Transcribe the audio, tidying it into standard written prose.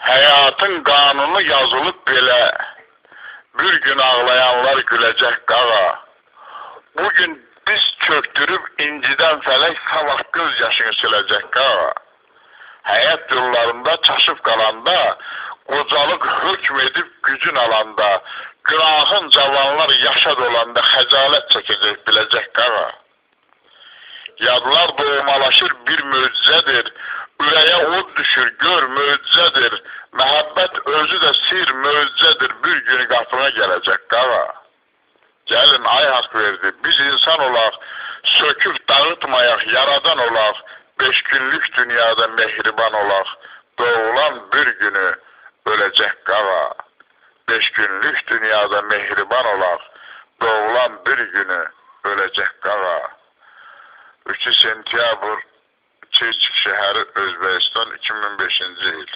Həyatın qanunu yazılıb belə, bir gün ağlayanlar gülecek qağa. Bugün diz çöktürüb incidən fələk sabah göz yaşını silecek qağa. Həyat yollarında çaşıb qalanda, qocalıq hükm edib gücün alanda, günahın cavanlar yaşa dolanda xəcalət çəkəcək biləcək qağa. Yadlar doğmalaşır bir möcüzədir, ürəyə od düşür gör möcüzədir, məhəbbət özü də sir möcüzədir, bir gün qapına gələcək qağa. Gəlin ay haqq verdi, biz insan olaq, söküb dağıtmayaq, yaradan olaq, 5 günlük dünyada mehriban olaq, doğulan bir günü ölecek qağa. 5 günlük dünyada mehriban olaq, doğulan bir günü ölecek qağa. 3 sentyabr Çirçik şəhəri Özbəkistan 2005-ci il.